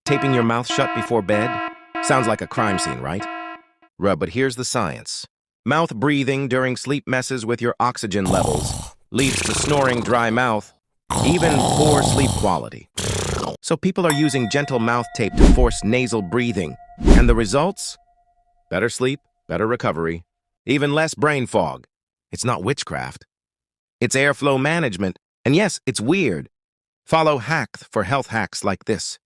Taping your mouth shut before bed? Sounds like a crime scene, right? But here's the science. Mouth breathing during sleep messes with your oxygen levels, leads to snoring, dry mouth, even poor sleep quality. So people are using gentle mouth tape to force nasal breathing. And the results? Better sleep, better recovery, even less brain fog. It's not witchcraft. It's airflow management. And yes, it's weird. Follow Hacked for health hacks like this.